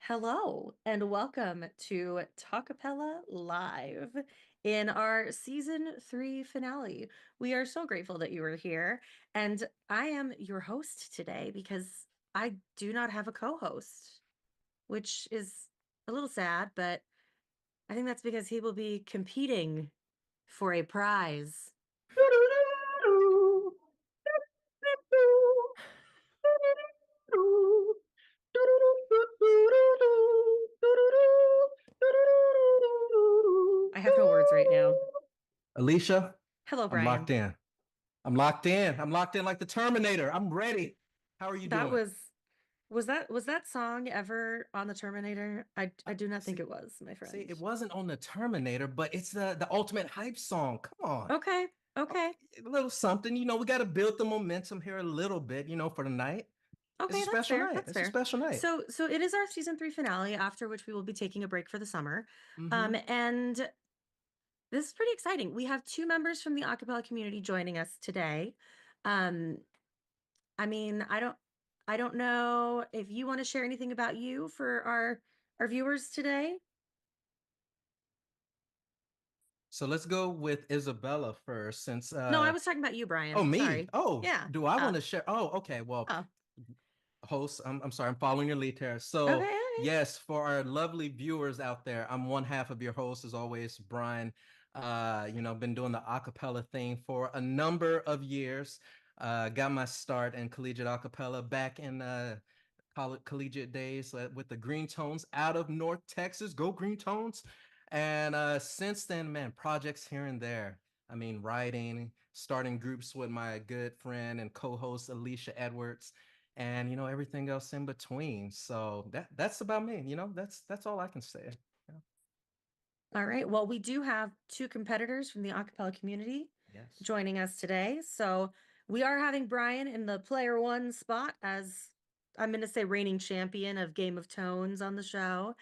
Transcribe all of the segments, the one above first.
Hello and welcome to Talkappella Live in our season 3 finale. We are so grateful that you are here, and I am your host today because I do not have a co-host, which is a little sad, but I think that's because he will be competing for a prize. I have no words right now. Alicia, Hello, I'm locked Brian. in. I'm locked in. I'm locked in like the Terminator. I'm ready. How are you That doing? was that song ever on the Terminator? I do not think See, it was, my see, friend. it wasn't on the Terminator, but it's the ultimate hype song. Come on. Okay, Oh, okay, a little something. We got to build the momentum here a little bit, for the night. It's a okay, that's special fair. night. That's It's a fair. special night. So it is our season 3 finale, after which we will be taking a break for the summer. Mm-hmm. And this is pretty exciting. We have two members from the acapella community joining us today. Um, I mean, I don't know if you want to share anything about you for our viewers today. So let's go with Isabella first, since No, I was talking about you, oh, Brian. me. Sorry. Oh, Yeah. do I want to share? Oh, okay. Well, Oh, host. I'm sorry, I'm following your lead here. okay, So, okay. yes, for our lovely viewers out there, I'm one half of your host, as always, Brian. Been doing the acapella thing for a number of years. Got my start in collegiate acapella back in collegiate days with the Green Tones out of North Texas. Go Green Tones! And since then, man, projects here and there. I mean, writing, starting groups with my good friend and co-host Alicia Edwards, and everything else in between. So that's about me. That's all I can say. Yeah. All right. Well, we do have two competitors from the acapella community Yes. joining us today. So we are having Brian in the player one spot as I'm going to say reigning champion of Game of Tones on the show.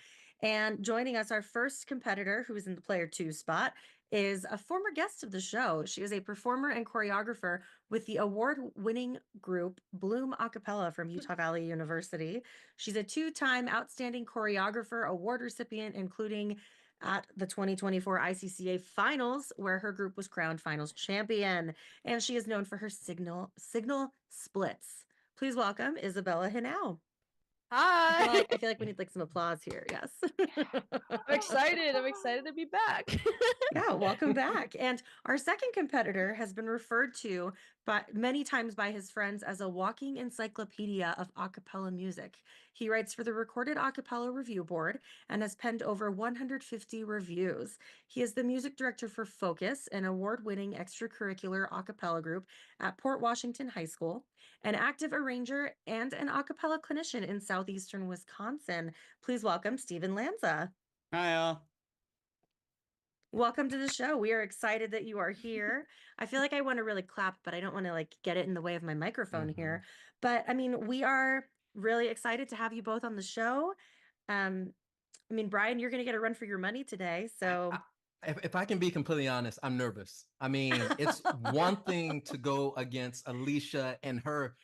And joining us, our first competitor, who is in the player two spot, is a former guest of the show. She is a performer and choreographer with the award-winning group BLOOM Acappella from Utah Valley University. She's a two-time Outstanding Choreographer award recipient, including at the 2024 ICCA Finals, where her group was crowned finals champion. And she is known for her signal splits. Please welcome Isabella Henao. I feel Hi. like I feel like we need like some applause here. Yes. I'm excited. I'm excited to be back. Yeah, welcome back. And our second competitor has been referred to by many times by his friends as a walking encyclopedia of a cappella music. He writes for the Recorded A Cappella Review Board and has penned over 150 reviews. He is the music director for Focus, an award-winning extracurricular a cappella group at Port Washington High School, an active arranger and an a cappella clinician in Southeastern Wisconsin. Please welcome Stephen Lanza. Hi, all. Welcome to the show. We are excited that you are here. I feel like I want to really clap, but I don't want to like get it in the way of my microphone Mm-hmm. here. But I mean, we are really excited to have you both on the show. I mean, Brian, you're going to get a run for your money today. I, I, So, if I can be completely honest, I'm nervous. I mean, it's one thing to go against Alicia and her,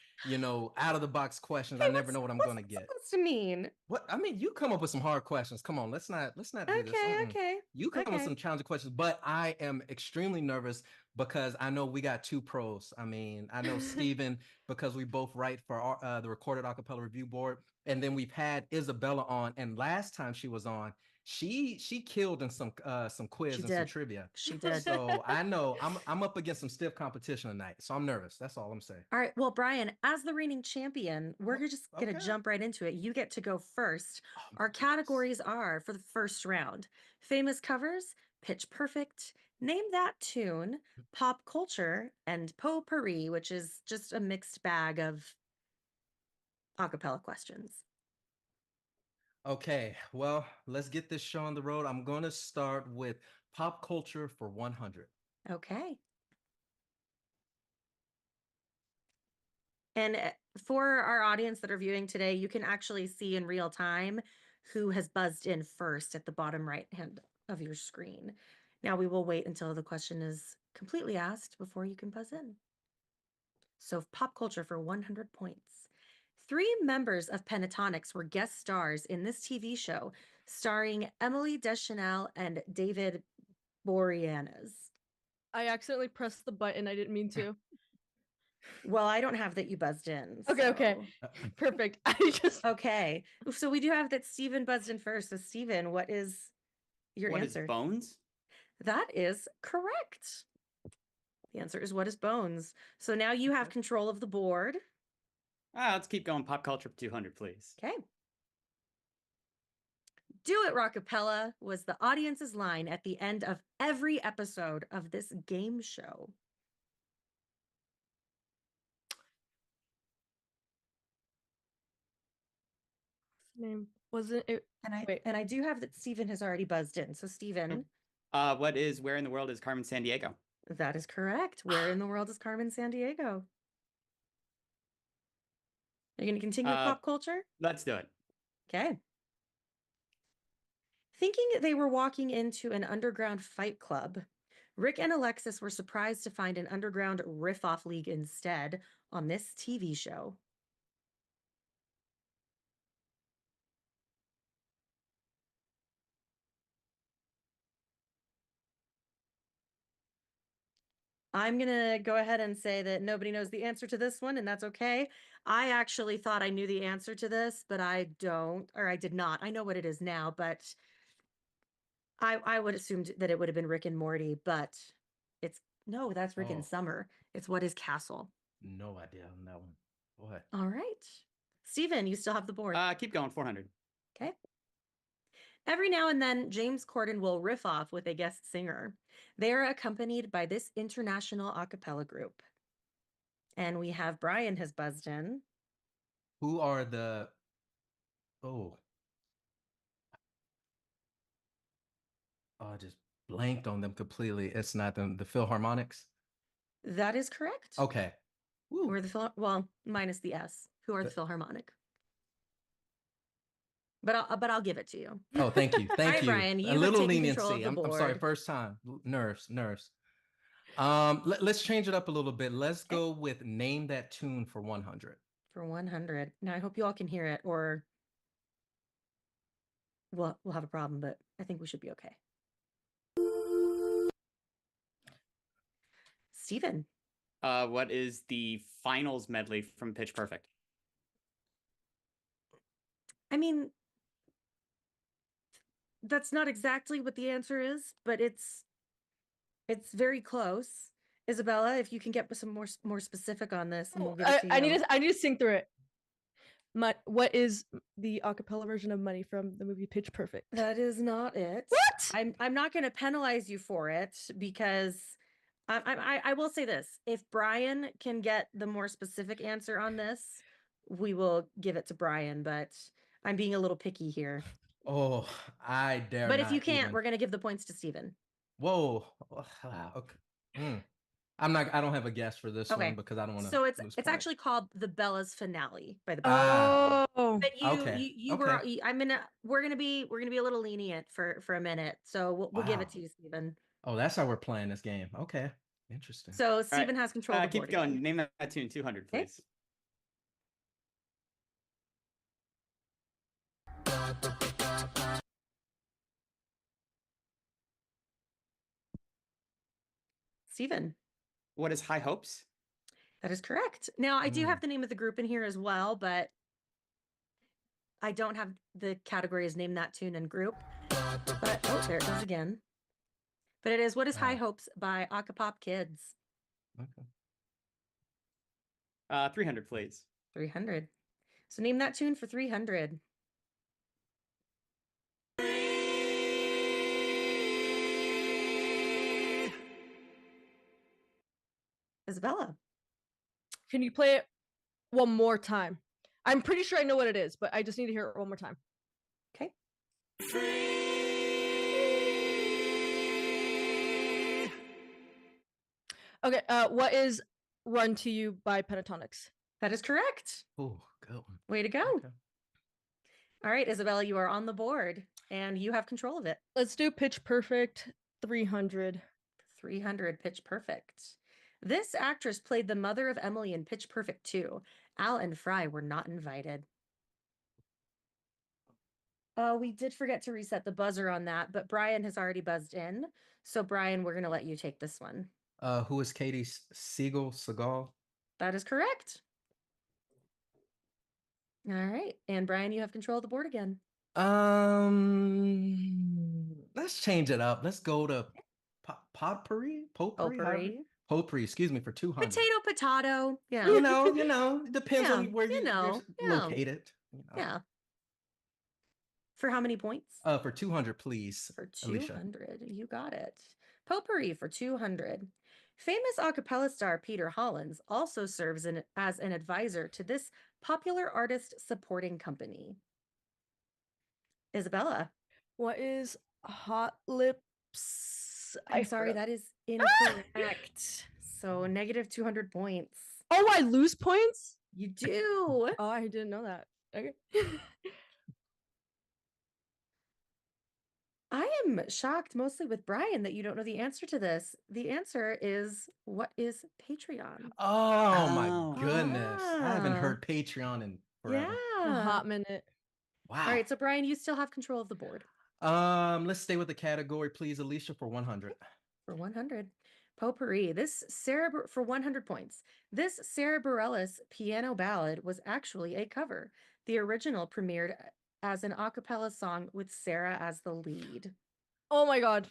out of the box questions. hey, I never what's know what I'm what's going to that get. supposed to mean? What I mean, you come up with some hard questions. Come on, let's not do this. Okay, okay, You come up with okay. some challenging questions, but I am extremely nervous because I know we got two pros. I mean, I know Steven because we both write for the Recorded Acapella Review Board, and then we've had Isabella on, and last time she was on, she killed in some quiz She and some did. trivia. She did. So I know I'm up against some stiff competition tonight. So I'm nervous. That's all I'm saying. All right. Well, Brian, as the reigning champion, we're Oh, just going to okay. jump right into it. You get to go first. Oh, Our my goodness. categories are for the first round: famous covers, pitch perfect, name that tune, pop culture, and potpourri, which is just a mixed bag of a cappella questions. Okay, well, let's get this show on the road. I'm going to start with pop culture for 100. Okay. And for our audience that are viewing today, you can actually see in real time who has buzzed in first at the bottom right hand of your screen. Now we will wait until the question is completely asked before you can buzz in. So pop culture for 100 points. 3 members of Pentatonics were guest stars in this TV show, starring Emily Deschanel and David Boreanaz. I accidentally pressed the button. I didn't mean to. Well, I don't have that you buzzed in. Okay, okay. so- Perfect. I just Okay. So we do have that Stephen buzzed in first. So Stephen, what is your What is answer? bones? That is correct. The answer is what is bones. So now you have control of the board. Let's keep going. Pop culture for 200, please. Okay. Do it, Rockapella was the audience's line at the end of every episode of this game show. name wasn't it. Wait. And I do have that Stephen has already buzzed in. So Stephen, Where in the world is Carmen Sandiego? that is correct. Where in the world is Carmen Sandiego? Are you going to continue with pop culture? Let's do it. Okay. Thinking they were walking into an underground fight club, Rick and Alexis were surprised to find an underground riff-off league instead on this TV show. I'm going to go ahead and say that nobody knows the answer to this one, and that's okay. I actually thought I knew the answer to this, but I don't, or I did not. I know what it is now, but I would assumed that it would have been Rick and Morty, but it's, no, that's Rick and Summer. It's What is Castle? No idea on that one. What? All right. Stephen, you still have the board. Keep going. 400. Okay. Every now and then, James Corden will riff off with a guest singer. They are accompanied by this international a cappella group. And we have Brian has buzzed in. Who are the... Oh, I just blanked on them completely. It's not them. The Philharmonics? That is correct. Okay. Who are the well, minus the S. Who are the Philharmonic? But I'll give it to you. Oh, thank you. Thank right, you. Brian, you a have little taken control of leniency. the I'm sorry. board. First time. Nerves. Let's change it up a little bit. Let's go with Name That Tune for 100. For 100. Now, I hope you all can hear it, or we'll have a problem, but I think we should be okay. Stephen. What is the finals medley from Pitch Perfect? I mean, that's not exactly what the answer is, but it's very close. Isabella, if you can get some more specific on this, and we'll give it to you. I need to sing through it. What is the a cappella version of Money from the movie Pitch Perfect? That is not it. What? I'm not going to penalize you for it because I will say this: if Brian can get the more specific answer on this, we will give it to Brian. But I'm being a little picky here. Oh, I dare. But if you can't, we're going to give the points to Stephen. Whoa. Okay. I don't have a guess for this one because I don't want to. So it's actually called the Bella's Finale by the Oh. But okay. we're gonna be a little lenient for a minute. So we'll give it to you, Stephen. Oh, that's how we're playing this game. Okay. Interesting. So Stephen has control of the Keep board going. again. Name that tune. 200, please. Stephen. What is High Hopes? That is correct. Now, I do have the name of the group in here as well, but I don't have the category as Name That Tune and Group. But, there it goes again. But it is What is High Hopes by Acapop Kids. Okay. 300, please. 300. So name that tune for 300. Isabella. Can you play it one more time? I'm pretty sure I know what it is, but I just need to hear it one more time. Okay. Okay, what is Run to You by Pentatonics? That is correct. Oh, good one. Way to go. Okay. All right, Isabella, you are on the board and you have control of it. Let's do Pitch Perfect 300. 300, Pitch Perfect. This actress played the mother of Emily in Pitch Perfect 2. Al and Fry were not invited. We did forget to reset the buzzer on that, but Brian has already buzzed in. So Brian, we're going to let you take this one. Who is Katie Seagal? That is correct. All right. And Brian, you have control of the board again. Let's change it up. Let's go to potpourri, excuse me, for 200. Potato. Yeah. You know, it depends on where you're located. You know. Yeah. For how many points? For 200, please. For 200. You got it. Potpourri for 200. Famous a cappella star Peter Hollins also serves as an advisor to this popular artist supporting company. Isabella. What is Hot Lips? I'm sorry, that is incorrect. So negative 200 points. Oh, I lose points? You do. Oh, I didn't know that. Okay. I am shocked mostly with Brian that you don't know the answer to this. The answer is, what is Patreon? Oh my goodness. I haven't heard Patreon in forever. A hot minute. Wow. All right, so Brian, you still have control of the board. Let's stay with the category, please, Alicia, for 100. For 100. Potpourri. For 100 points. This Sarah Bareilles piano ballad was actually a cover. The original premiered as an a cappella song with Sarah as the lead. Oh my God.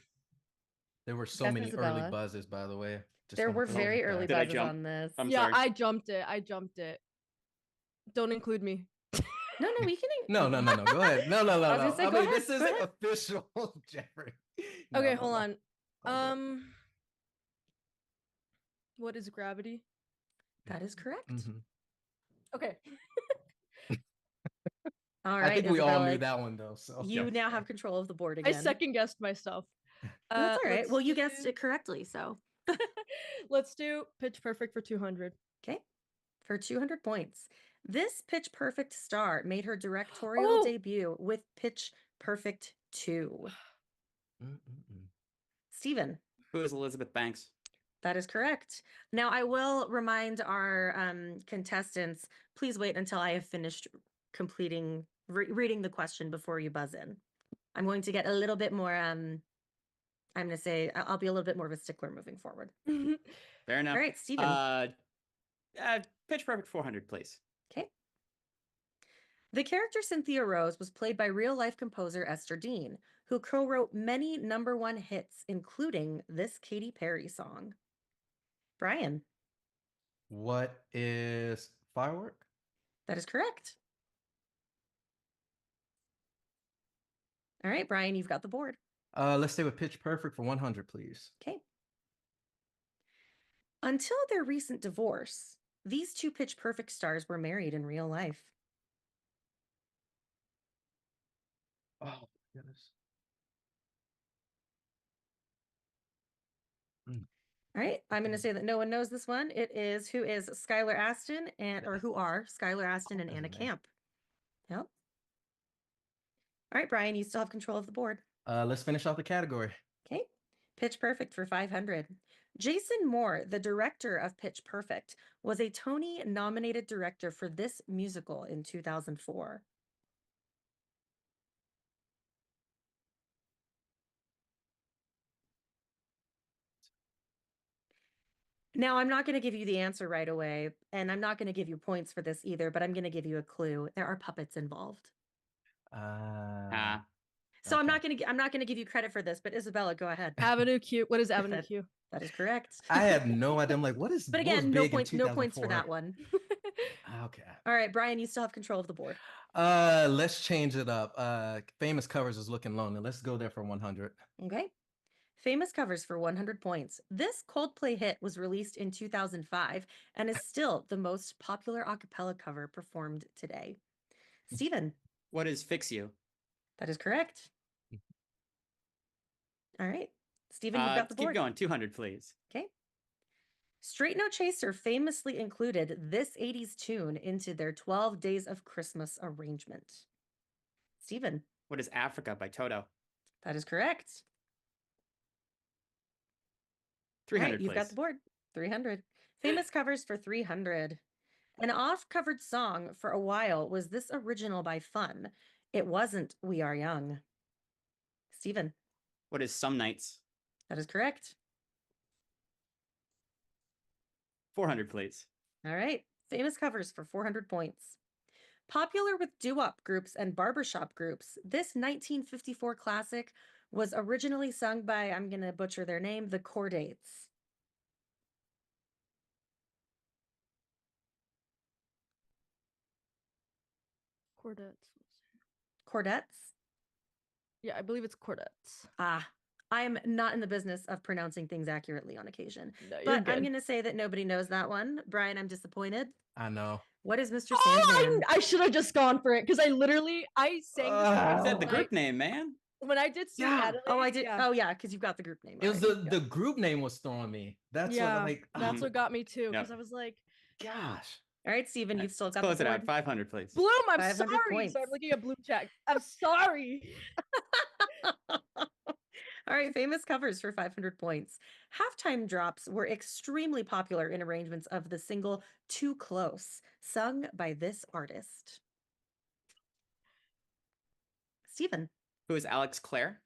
There were so many early buzzes, by the way. There were very early buzzes on this. Yeah, sorry. I jumped it. Don't include me. No, we can. No. Go ahead. No. I was gonna say, go ahead, this isn't official, Jeffrey. Okay, hold on. What is gravity? That is correct. Mm-hmm. Okay. All right. I think we all knew that one though. So you now have control of the board again. I second guessed myself. That's all right. Well, you guessed it correctly, so let's do Pitch Perfect for 200. Okay. For 200 points. This Pitch Perfect star made her directorial debut with Pitch Perfect 2. Steven. Who is Elizabeth Banks? That is correct. Now, I will remind our contestants, please wait until I have finished reading the question before you buzz in. I'm going to get a little bit more, I'm going to say, I'll be a little bit more of a stickler moving forward. Fair enough. All right, Steven. Pitch Perfect 400, please. Okay. The character Cynthia Rose was played by real-life composer Esther Dean, who co-wrote many #1 hits, including this Katy Perry song. Brian. What is Firework? That is correct. All right, Brian, you've got the board. Let's stay with Pitch Perfect for 100, please. Okay. Until their recent divorce, these two Pitch Perfect stars were married in real life. Oh, goodness. All right, I'm going to say that no one knows this one. It is who are Skylar Astin and Anna Camp. Yep. All right, Brian, you still have control of the board. Let's finish off the category. Okay. Pitch Perfect for 500. Jason Moore, the director of Pitch Perfect, was a Tony-nominated director for this musical in 2004. Now, I'm not going to give you the answer right away, and I'm not going to give you points for this either, but I'm going to give you a clue. There are puppets involved. So okay. I'm not going to give you credit for this, but Isabella, go ahead. Avenue Q. What is Avenue Q? That is correct. I had no idea. I'm like, what is? But again, no points for that one. Okay. All right, Brian, you still have control of the board. Let's change it up. Famous Covers is Looking Lonely. Let's go there for 100. Okay. Famous Covers for 100 points. This Coldplay hit was released in 2005 and is still the most popular a cappella cover performed today. Steven. What is Fix You? That is correct. All right. Steven, you've got the board. Keep going. 200, please. Okay. Straight No Chaser famously included this 80s tune into their 12 Days of Christmas arrangement. Steven. What is Africa by Toto? That is correct. 300, right, you've got the board. 300. Famous Covers for 300. An oft-covered song for a while was this original by Fun. It wasn't We Are Young. Stephen, What is Some Nights? that is correct. 400, please. All right. Famous covers for 400 points. Popular with doo-wop groups and barbershop groups, this 1954 classic was originally sung by, I'm going to butcher their name, the Chordates. Quartets. Chordettes? Yeah, I believe it's quartets. Ah, I'm not in the business of pronouncing things accurately on occasion. No, you're But I'm good. going to say that nobody knows that one. Brian, I'm disappointed. I know. What is Mr. Oh, Sandman? I should have just gone for it because I sang this Ah. You said the when I- group name, man. when I did sing Yeah. Adelaide. Oh, I did. Yeah, Oh, yeah, because you've got the group name. It was already. the group name was throwing me. That's yeah, what like. that's what got me too. Yep. Because I was like, Gosh. All right, Steven, you've still Let's got close the it board. out. 500, please. Bloom, I'm 500 sorry. points. So I'm looking at Bloom Check. I'm sorry. All right, famous covers for 500 points. Halftime drops were extremely popular in arrangements of the single Too Close, sung by this artist. Stephen, Who is Alex Clare?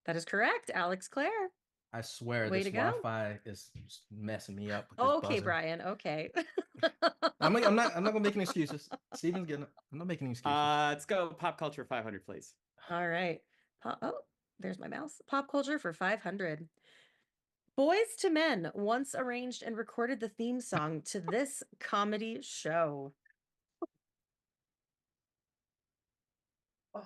that is correct. Alex Clare. I swear Way this to go. Wi-Fi is just messing me up. With this Okay, buzzer. Brian. Okay. I'm not gonna make any excuses. Steven's getting. I'm not making any excuses. Let's go pop culture 500, please. All right. Oh, there's my mouse. Pop culture for 500. Boys to Men once arranged and recorded the theme song to this comedy show. Oh.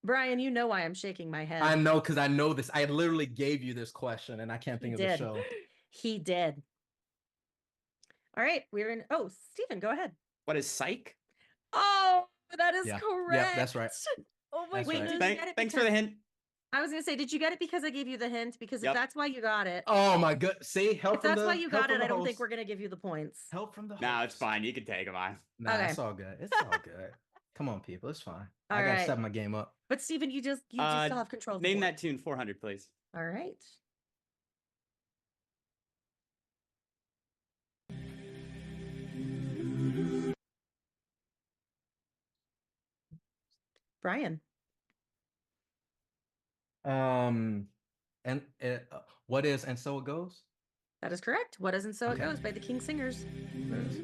Brian, you know why I'm shaking my head. I know because I know this. I literally gave you this question and I can't think of the did. show. He did. All right, we're in. Oh, Stephen, go ahead. What is Psych? Oh, that is Yeah. correct. Yeah, that's right. Oh my That's Wait, right. did you get it? Thanks for the because- hint. I was gonna say, did you get it because I gave you the hint? Because if Yep. that's why you got it, Oh my god! See, help if from that's the. why you help got from it, the I don't think host. we're gonna give you the points. Help from the. No, it's host. fine. You can take them on. Nah, Okay. it's all good. It's all good. Come on, people. It's fine. All I gotta right. step my game up. But Stephen, you do still have control of the Name board. that tune 400, please. All right. Brian, And what is and so it goes? that is correct. What is and so Okay. it goes by the King Singers. There it is.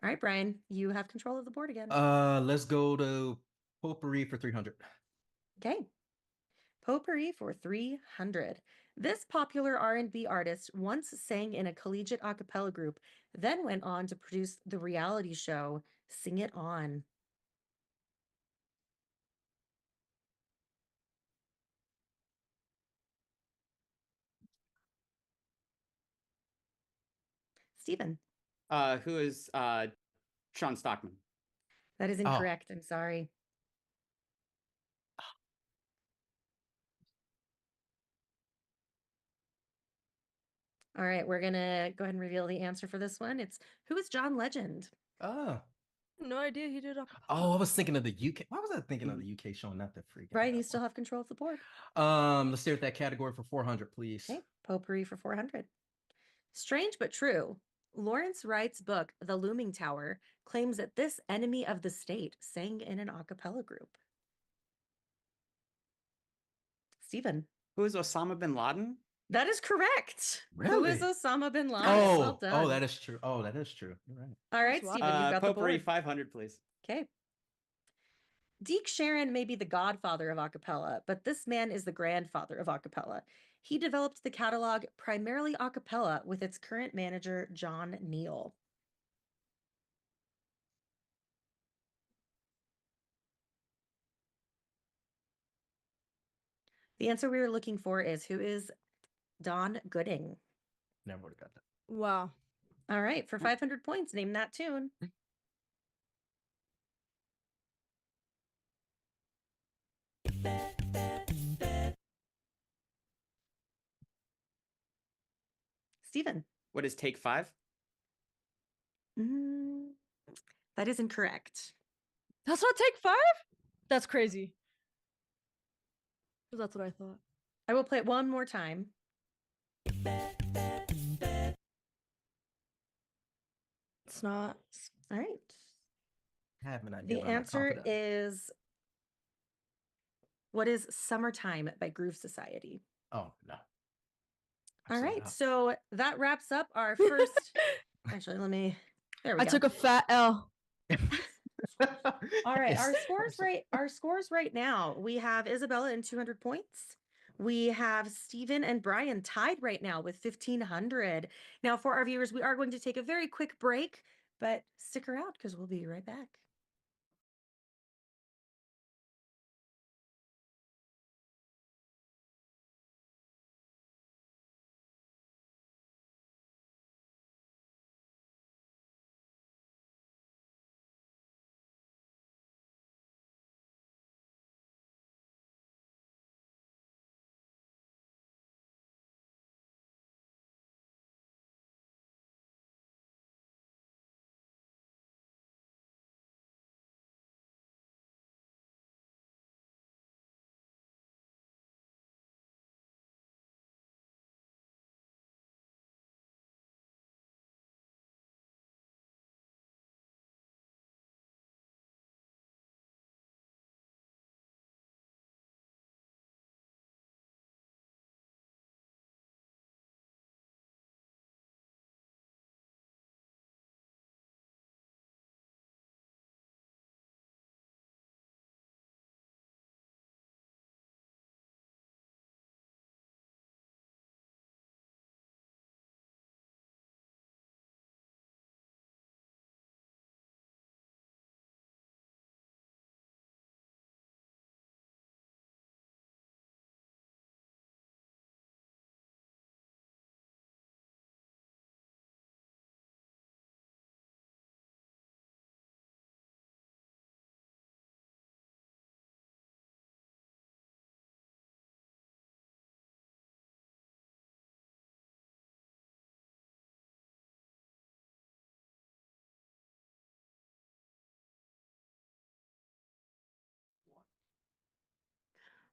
All right, Brian, you have control of the board again. Let's go to potpourri for 300. Okay. Potpourri for 300. This popular R&B artist once sang in a collegiate a cappella group, then went on to produce the reality show Sing It On. Stephen, Who is Sean Stockman? that is incorrect. I'm sorry. All right, we're gonna go ahead and reveal the answer for this one. It's who is John Legend? Oh. No idea he did. Oh, I was thinking of the UK. Why was I thinking of the UK show, not the freaking? Brian, you still have control of the board. Let's stay with that category for 400, please. Okay, potpourri for 400. Strange but true. Lawrence Wright's book, The Looming Tower, claims that this enemy of the state sang in an a cappella group. Stephen, Who is Osama bin Laden? that is correct. Who is Really? Osama bin Laden? Oh, Well done. oh, that is true. Oh, that is true. You're right. All right, Just Stephen, you've got the Potpourri board. 500, please. Okay. Deke Sharon may be the godfather of a cappella, but this man is the grandfather of a cappella. He developed the catalog primarily a cappella with its current manager, John Neal. The answer we were looking for is who is Don Gooding? Never would have got that. Wow. All right, for 500 points, name that tune. Stephen. What is Take 5? That is incorrect. That's not take 5? That's crazy. That's what I thought. I will play it one more time. It's not. All right. I have an idea. The but I'm not answer confident. is, what is Summertime by Groove Society? Oh no. All Absolutely right. not. So that wraps up our first. Actually, there we I go. took a fat L. All right, It's- our scores right now. We have Isabella in 200 points. We have Stephen and Brian tied right now with 1,500. Now, for our viewers, we are going to take a very quick break, but stick around because we'll be right back.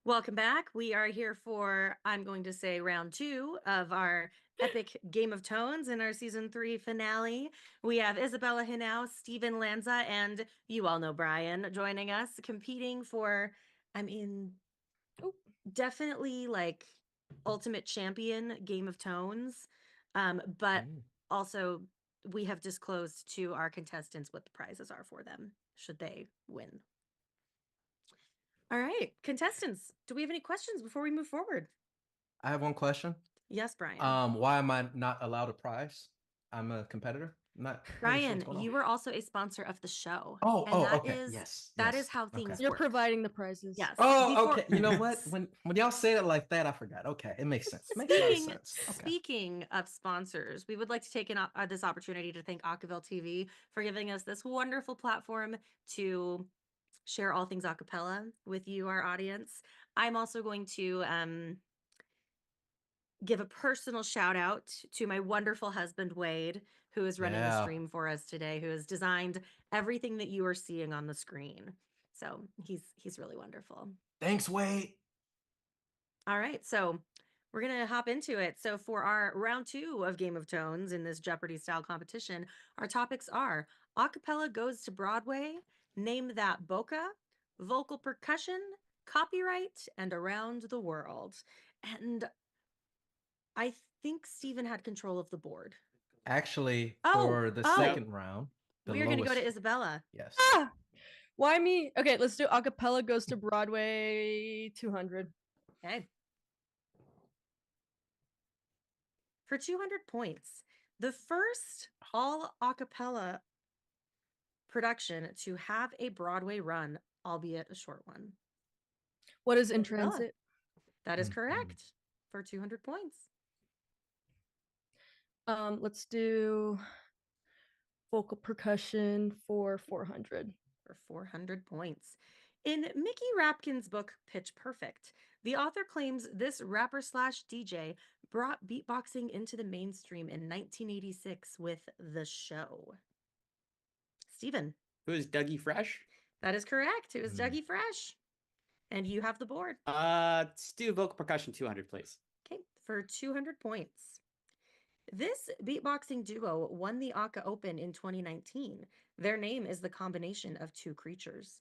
Welcome back. We are here for, I'm going to say, round 2 of our epic Game of Tones in our season 3 finale. We have Isabella Henao, Stephen Lanza, and you all know Brian joining us, competing for, definitely like ultimate champion Game of Tones. But also we have disclosed to our contestants what the prizes are for them, should they win. All right, contestants, do we have any questions before we move forward? I have one question. Yes, Brian. Why am I not allowed a prize? I'm a competitor. I'm not really sure Brian, what's going on. you were also a sponsor of the show. Oh, and that okay. is- Yes. That yes. is how Okay. things You're work. providing the prizes. Yes. Oh, Before- okay. You know what? When y'all say it like that, I forgot. Okay, it makes sense. It makes a lot of sense. Okay. Speaking of sponsors, we would like to take this opportunity to thank Acapella TV for giving us this wonderful platform to share all things acapella with you, our audience. I'm also going to give a personal shout out to my wonderful husband, Wade, who is running the Yeah. stream for us today, who has designed everything that you are seeing on the screen. So he's really wonderful. Thanks, Wade. All right, so we're gonna hop into it. So for our round 2 of Game of Tones in this Jeopardy style competition, our topics are acapella goes to Broadway, name that BoCA, vocal percussion, copyright, and around the world. And I think Stephen had control of the board. Actually, Oh, for the oh. second round, the We are gonna go to lowest- Isabella. Yes. Ah! Why me? Okay, let's do acapella goes to Broadway 200. Okay. For 200 points, the first all acapella production to have a Broadway run, albeit a short one. What is in Isabella. transit? That is Mhm. correct for 200 points. Let's do vocal percussion for 400. For 400 points. In Mickey Rapkin's book, Pitch Perfect, the author claims this rapper slash DJ brought beatboxing into the mainstream in 1986 with The Show. Stephen. Who is Dougie Fresh? That is correct. It was Mm. Dougie Fresh. And you have the board. Let's do vocal percussion 200, please. Okay, for 200 points. This beatboxing duo won the ICCA Open in 2019. Their name is the combination of two creatures.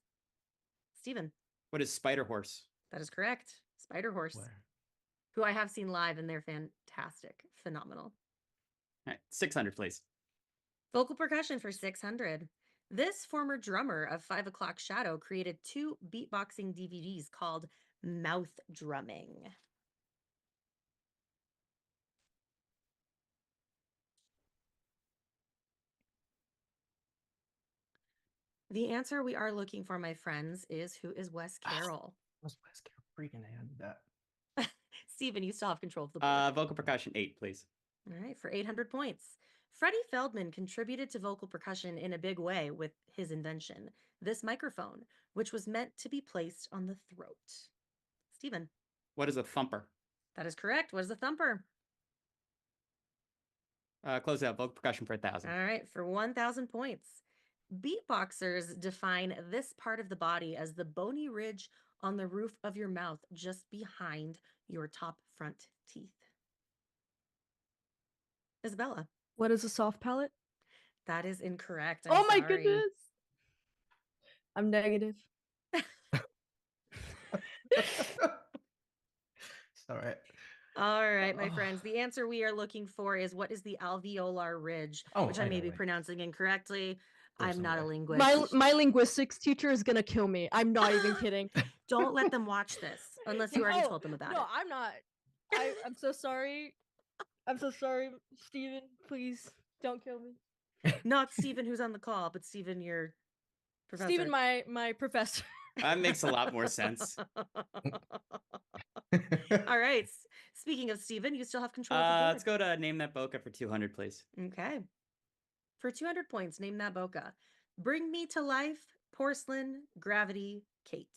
Steven. What is Spider Horse? That is correct. Spider Horse, Where? who I have seen live, and they're fantastic. Phenomenal. All right, 600, please. Vocal percussion for 600. This former drummer of 5 O'Clock Shadow created 2 beatboxing DVDs called Mouth Drumming. The answer we are looking for, my friends, is who is Wes Carroll? What's Wes Carroll? Freaking I knew that. Steven, you still have control of the board. Vocal percussion 8, please. All right, for 800 points. Freddie Feldman contributed to vocal percussion in a big way with his invention, this microphone, which was meant to be placed on the throat. Steven. What is a thumper? That is correct. What is a thumper? Close out vocal percussion for 1,000. All right, for 1,000 points. Beatboxers define this part of the body as the bony ridge on the roof of your mouth just behind your top front teeth. Isabella. What is a soft palate? That is incorrect. Oh my sorry. goodness. I'm negative. It's all right. All right, my friends. The answer we are looking for is what is the alveolar ridge, which I may be pronouncing incorrectly. I'm not a linguist. My linguistics teacher is gonna kill me. I'm not even kidding. Don't let them watch this unless you already told them about it. No, I'm not. I'm so sorry. I'm so sorry, Steven. Please don't kill me. Not Steven, who's on the call, but Steven, your professor. Steven, my professor. That makes a lot more sense. All right. Speaking of Steven, you still have control of the board. Let's go to Name That Boca for 200, please. Okay. For 200 points, name that boca. Bring Me to Life, Porcelain, Gravity, Kate.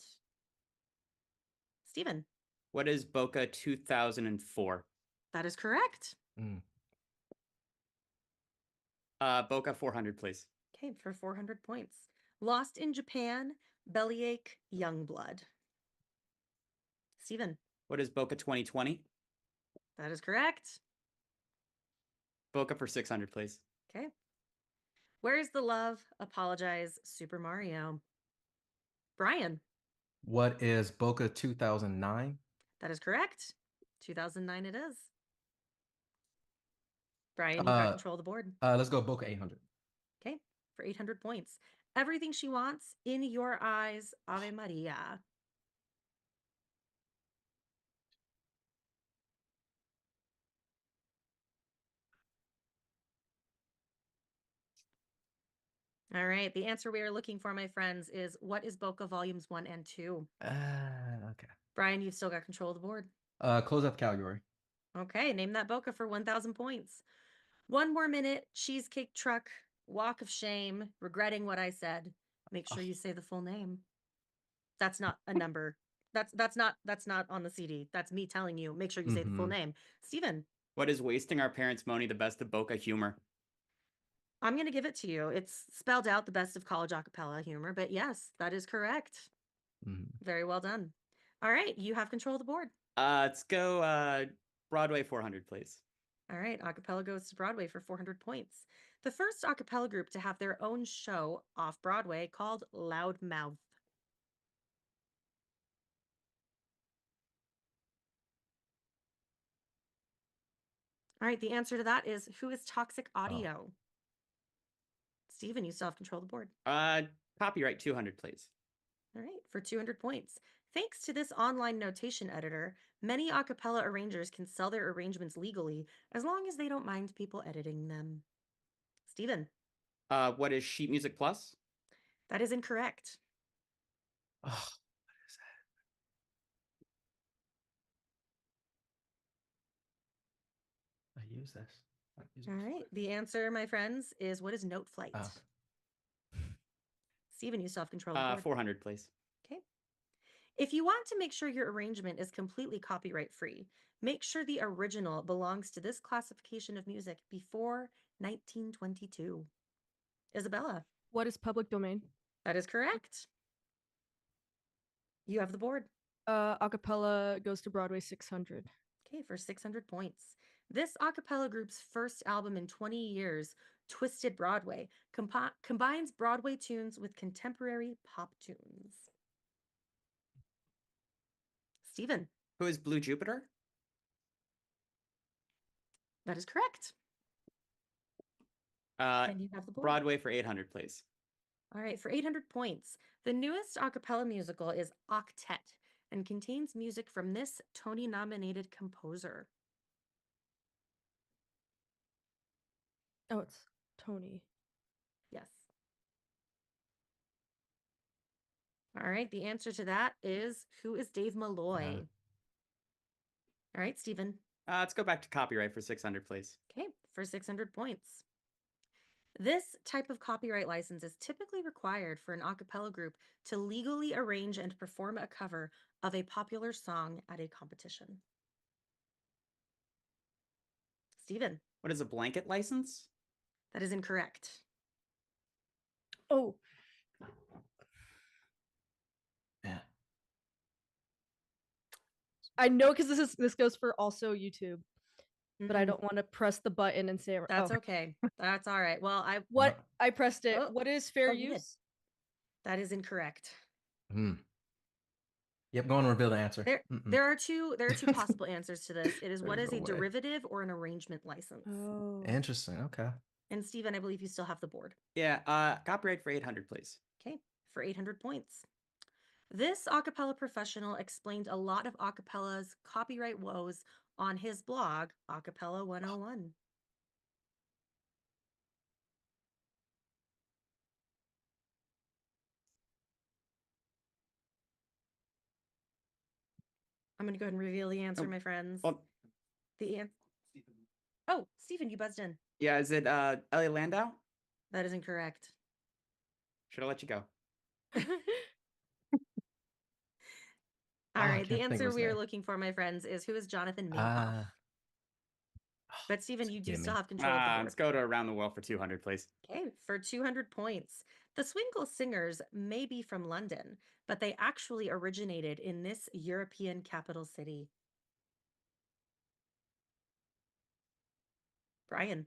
Steven. What is Boca 2004? That is correct. Boca 400, please. Okay, for 400 points. Lost in Japan, Bellyache, Youngblood. Steven. What is Boca 2020? That is correct. Boca for 600, please. Okay. Where's the Love? Apologize, Super Mario. Brian. What is Boca 2009? That is correct. 2009 it is. Brian, you got control of the board. Let's go Boca 800. Okay, for 800 points. Everything She Wants, In Your Eyes, Ave Maria. All right, the answer we are looking for, my friends, is what is Boca Volumes 1 and 2? Okay. Brian, you've still got control of the board. Close out the category. Okay, name that Boca for 1,000 points. One More Minute, Cheesecake Truck, Walk of Shame, Regretting What I Said. Make sure you say the full name. That's not a number. That's not on the CD. That's me telling you. Make sure you say the full name. Steven. What is Wasting Our Parents' Money, the best of Boca humor? I'm going to give it to you. It's spelled out the best of college acapella humor, but yes, that is correct. Very well done. All right, you have control of the board. Let's go Broadway 400, please. All right, acapella goes to Broadway for 400 points. The first acapella group to have their own show off Broadway called Loudmouth. All right, the answer to that is who is Toxic Audio? Steven, you still have control of the board. Copyright 200, please. All right, for 200 points. Thanks to this online notation editor, many a cappella arrangers can sell their arrangements legally as long as they don't mind people editing them. Steven. What is Sheet Music Plus? That is incorrect. Oh, what is that? I use this. All right, the answer, my friends, is what is Note Flight? Steven, you still have control of the board. 400, please. Okay. If you want to make sure your arrangement is completely copyright free, make sure the original belongs to this classification of music before 1922. Isabella. What is public domain? That is correct. You have the board. Acapella goes to Broadway 600. Okay, for 600 points. This a cappella group's first album in 20 years, Twisted Broadway, combines Broadway tunes with contemporary pop tunes. Stephen, Who is Blue Jupiter? that is correct. And you have the board. Broadway for 800, please. All right, for 800 points. The newest a cappella musical is Octet and contains music from this Tony-nominated composer. Oh, it's Tony. Yes. All right, the answer to that is, who is Dave Malloy? All right, Stephen. Let's go back to copyright for 600, please. Okay, for 600 points. This type of copyright license is typically required for an a cappella group to legally arrange and perform a cover of a popular song at a competition. Stephen. What is a blanket license? That is incorrect. Oh, Yeah. I know because this goes for also YouTube, but I Mm-mm. don't want to press the button and say it. That's okay. That's all right. Well, I pressed it. Oh. What is fair Oh, you did. use? That is incorrect. Yep, go on and reveal the answer. There are two possible answers to this. It is what There's is no a way. derivative or an arrangement license. Oh, Interesting. Okay. And Stephen, I believe you still have the board. Yeah, copyright for 800, please. Okay, for 800 points. This a cappella professional explained a lot of a cappella's copyright woes on his blog, Acapella 101. I'm going to go ahead and reveal the answer, Oh, my friends. Well, The answer. Oh, Stephen, you buzzed in. yeah, is it Ellie Landau? That is incorrect. Should I let you go? All I right, the can't think of answer his we are name. looking for, my friends, is who is Jonathan Minkoff. But Stephen, you do Gimme. still have control of the board. Let's go to Around the World for 200, please. Okay, for 200 points. The Swingle Singers may be from London, but they actually originated in this European capital city. Brian.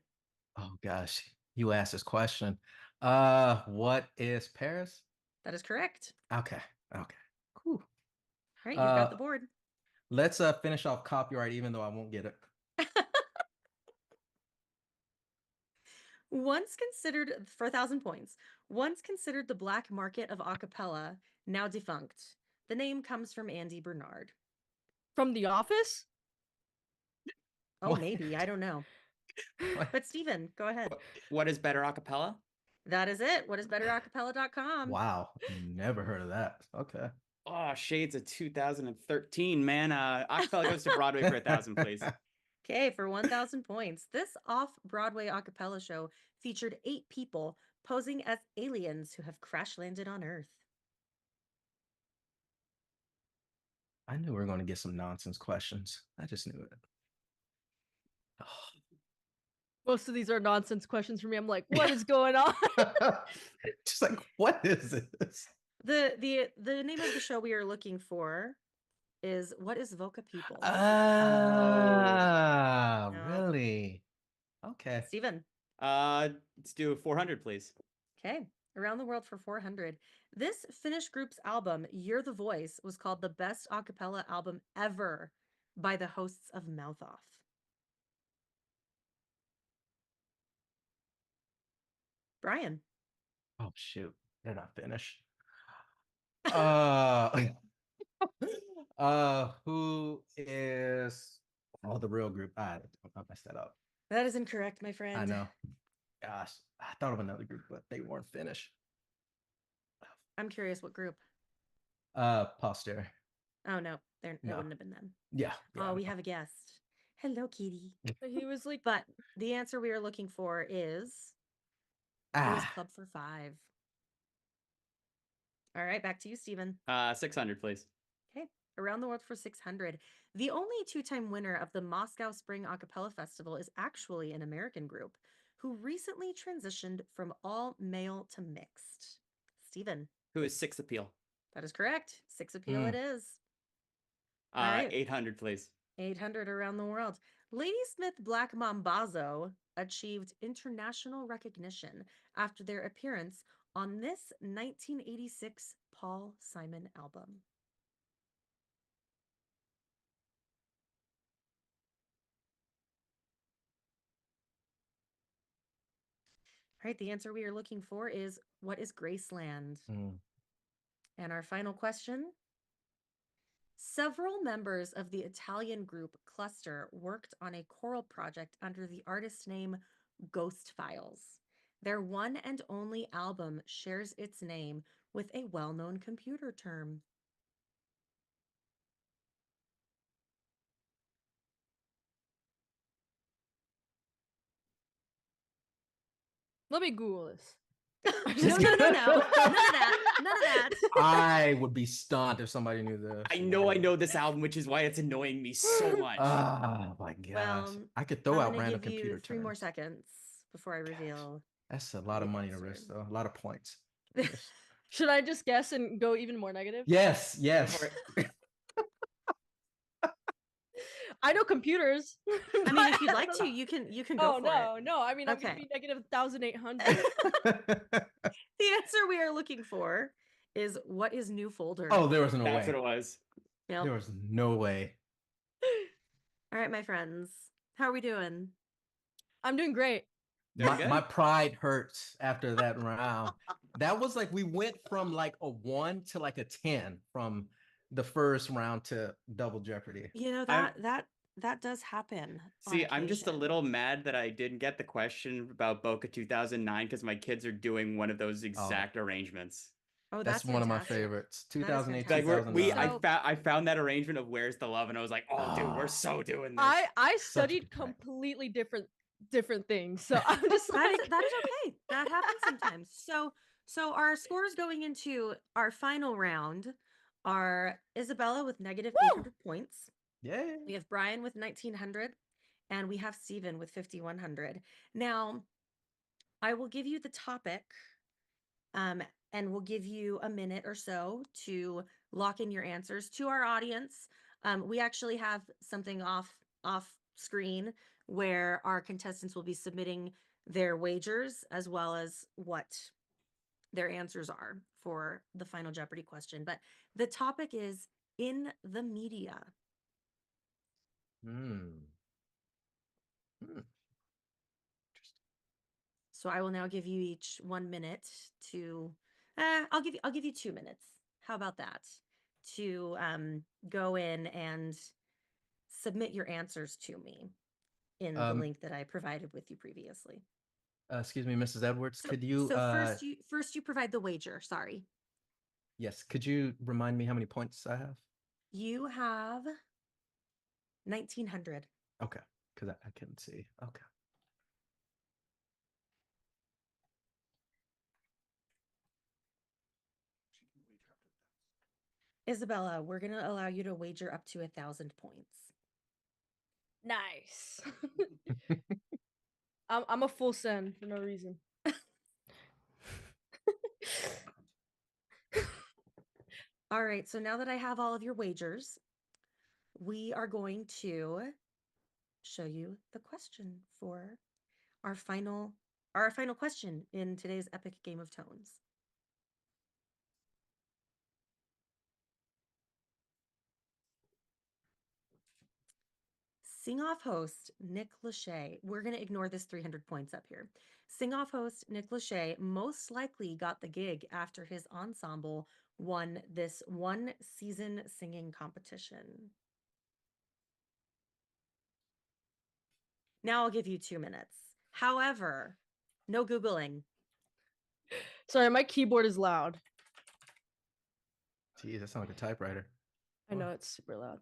Oh gosh, you asked this question. What is Paris? That is correct. Okay. Cool. All right, you've got the board. Let's finish off copyright, even though I won't get it. Once considered for 1,000 points, once considered the black market of a cappella, now defunct. The name comes from Andy Bernard. from The Office? Oh, What? maybe. I don't know. What? But Stephen, go ahead. What is better acapella? That is it. What is betteracapella.com? Wow, never heard of that. Okay. Oh, shades of 2013, man. Acapella goes to Broadway for 1,000, please. Okay, for 1,000 points. This off-Broadway a cappella show featured 8 people posing as aliens who have crash landed on Earth. I knew we were going to get some nonsense questions. I just knew it. Most of these are nonsense questions for me. I'm like, what is going on? Just like, what is this? The name of the show we are looking for is What is VoCA People? Ah, No. really? Okay. Stephen. Let's do 400, please. Okay, Around the World for 400. This Finnish group's album, You're the Voice, was called the best a cappella album ever by the hosts of Mouth Off. Brian. Oh shoot, they're not Finnish. Who is the real group? I messed that up. That is incorrect, my friend. I know. Gosh, I thought of another group, but they weren't Finnish. I'm curious what group. Posterior. Oh no, it No. wouldn't have been them. Yeah. Oh, we have a guest. Hello, Kitty. He was like, But the answer we are looking for is Boys Club for 5. All right, back to you, Stephen. 600, please. Okay, Around the World for 600. The only 2-time winner of the Moscow Spring a cappella Festival is actually an American group who recently transitioned from all male to mixed. Stephen. Who is Six Appeal? That is correct. Six Appeal it is. right. 800, please. 800 around the world. Ladysmith Black Mambazo achieved international recognition after their appearance on this 1986 Paul Simon album. All right, the answer we are looking for is, what is Graceland? And our final question. Several members of the Italian group Cluster worked on a choral project under the artist name Ghost Files. Their one and only album shares its name with a well-known computer term. Let me Google this. No. None of that. None of that. I would be stunned if somebody knew this. I know this album, which is why it's annoying me so much. Oh my gosh. Well, I could throw I'm out gonna random give you computer 3 more terms. seconds before I reveal. That's a lot of the money to answer. risk, though. A lot of points. Should I just guess and go even more negative? Yes. I know computers. I mean, if you'd like to, you can go Oh for it. no. I mean, I'm gonna Okay. be negative 1,800. The answer we are looking for is, what is new folder? Oh, there was no That's way. what it was. Yep. There was no way. All right, my friends. How are we doing? I'm doing great. Doing good. My pride hurts after that round. That was like, we went from like a 1 to like a 10 from the first round to Double Jeopardy. You know, that does happen. See, on I'm just a occasion. little mad that I didn't get the question about Boca 2009 because my kids are doing one of those exact arrangements. Oh, That's that's one of my fantastic. favorites. That is 2008, Like fantastic. 2009. I found that arrangement of Where's the Love, and I was like, oh, dude, we're so doing this. I Such a studied good track. completely different things, so I'm just that like is okay. That happens sometimes. So our scores going into our final round are Isabella with negative Woo! 800 points. Yeah. We have Brian with 1900, and we have Steven with 5100. Now, I will give you the topic, and we'll give you a minute or so to lock in your answers. To our audience, we actually have something off screen where our contestants will be submitting their wagers as well as what their answers are for the final Jeopardy question. But the topic is in the media. So I will now give you each 1 minute to, I'll give you 2 minutes. How about that? To go in and submit your answers to me in the link that I provided with you previously. Excuse me, Mrs. Edwards, could you first you provide the wager, sorry. Yes, could you remind me how many points I have? You have 1900. Okay, because I couldn't see. Okay. Isabella, we're going to allow you to wager up to 1,000 points. nice. I'm a full send for no reason. All right, so now that I have all of your wagers, we are going to show you the question for our final question in today's epic game of tones. Sing-off host Nick Lachey, we're going to ignore this 300 points up here. Sing-off host Nick Lachey most likely got the gig after his ensemble won this one-season singing competition. Now I'll give you 2 minutes. However, no Googling. Sorry, my keyboard is loud. Geez, that sounds like a typewriter. I know it's super loud.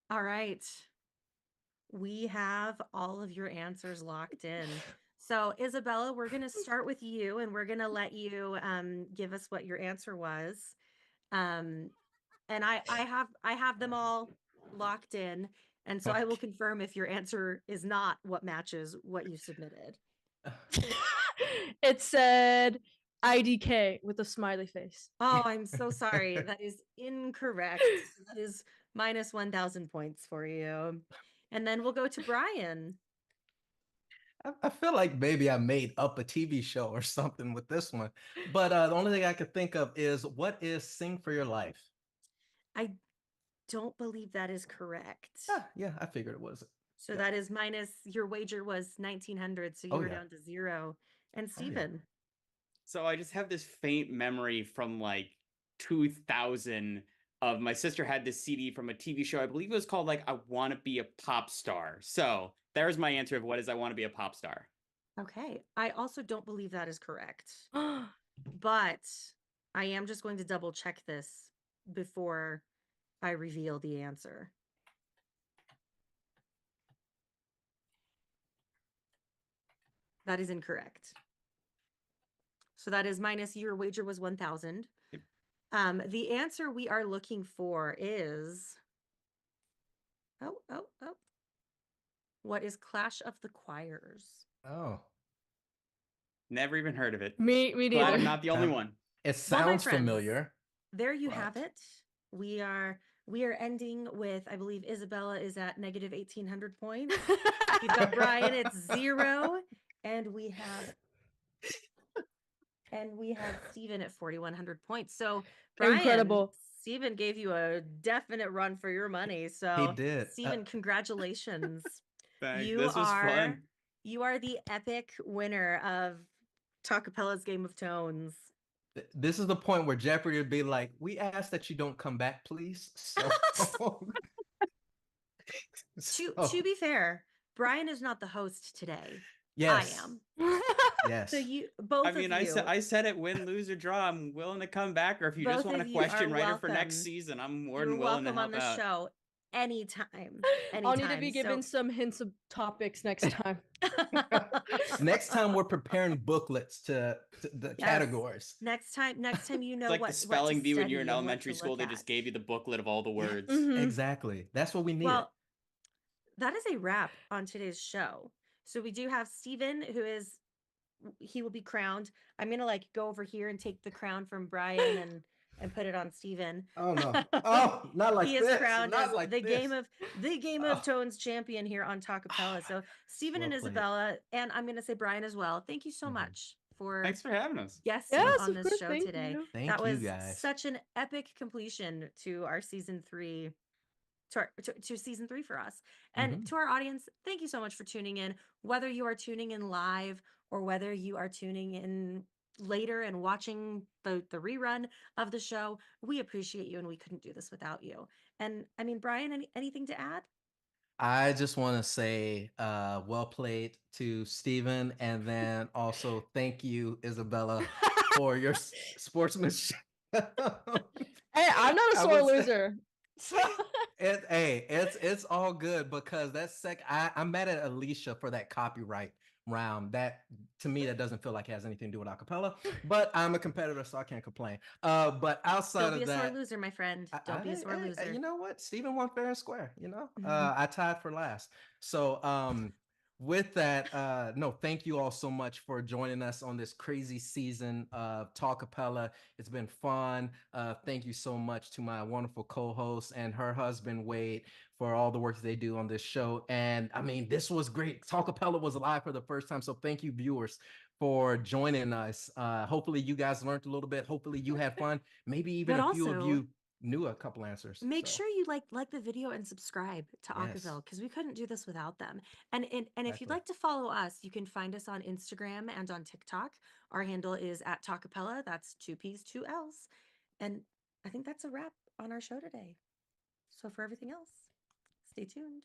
All right. We have all of your answers locked in. So Isabella, we're going to start with you and we're going to let you give us what your answer was. And I have them all locked in. And so I will confirm if your answer is not what matches what you submitted. It said IDK with a smiley face. Oh, I'm so sorry. That is incorrect. That is minus 1,000 points for you. And then we'll go to Brian. I feel like maybe I made up a TV show or something with this one. But the only thing I could think of is, what is Sing for Your Life? I don't believe that is correct. Yeah, I figured it was. So Yeah. that is minus, your wager was 1,900, so you were down to 0. And Steven. So I just have this faint memory from like 2000 of my sister had this CD from a TV show. I believe it was called like I Want to Be a Pop Star. So there's my answer of what is I Want to Be a Pop Star. Okay. I also don't believe that is correct. But I am just going to double check this before I reveal the answer. That is incorrect. So that is minus, your wager was 1,000. Yep. The answer we are looking for is, what is Clash of the Choirs? Oh. Never even heard of it. Me Glad neither. I'm not the only one. It Well, my sounds friends, familiar. There you but- have it. We are ending with, I believe Isabella is at negative 1,800 points. We've got Brian at 0, and we have Steven at 4,100 points. So Brian, Incredible. Steven gave you a definite run for your money. So He did. Steven, congratulations. Thanks. You This was fun. You are the epic winner of Talkappella's Game of Tones. This is the point where Jeopardy would be like, we ask that you don't come back, please. So, To be fair, Brian is not the host today. yes, I am. yes. So you both I mean, of you, I said it, win, lose, or draw. I'm willing to come back. Or if you Both just want a of you are question writer for next welcome. season, I'm more you're than willing to welcome on help the out. show anytime. I'll need to be So- given some hints of topics next time. Next time we're preparing booklets to the Yes. categories. Next time you know It's like what the spelling what to bee when study you're in and what elementary to school. look They at. just gave you the booklet of all the words. Mhm. Exactly. That's what we need. Well, that is a wrap on today's show. So we do have Steven, he will be crowned. I'm gonna like go over here and take the crown from Brian and put it on Steven. Oh no! Oh, not like He this. is crowned Not as like the this. Game of Tones champion here on Talkappella. So Steven Well and played. Isabella, and I'm gonna say Brian as well. Thank you so Mhm. much for Thanks for having us. guesting Yes, on of this course. show Thank today. you. Thank That you was guys. such an epic completion to our season 3 to season 3 for us. And Mhm. to our audience, thank you so much for tuning in, whether you are tuning in live or whether you are tuning in later and watching the rerun of the show. We appreciate you and we couldn't do this without you. And I mean, Brian, anything to add? I just want to say well played to Steven, and then also thank you, Isabella, for your sportsmanship. Hey, I'm not a I sore was- loser. So It's all good because I'm mad at Alicia for that copyright round. That, to me, that doesn't feel like it has anything to do with acapella, but I'm a competitor, so I can't complain. But outside Don't be of a sore that, loser, my friend. Don't be a sore loser. you know what? Steven won fair and square, I tied for last. So with that, no, thank you all so much for joining us on this crazy season of Talkappella. It's been fun. Thank you so much to my wonderful co-host and her husband, Wade, for all the work they do on this show. And I mean, this was great. Talkappella was live for the first time. So thank you, viewers, for joining us. Hopefully you guys learned a little bit. Hopefully you had fun. Maybe even But a few of also, you knew a couple answers. Make So, sure you like the video and subscribe to Yes. Acapella because we couldn't do this without them. And if you'd Exactly. like to follow us, you can find us on Instagram and on TikTok. Our handle is at Talkappella. That's 2 P's, 2 L's. And I think that's a wrap on our show today. So for everything else, stay tuned.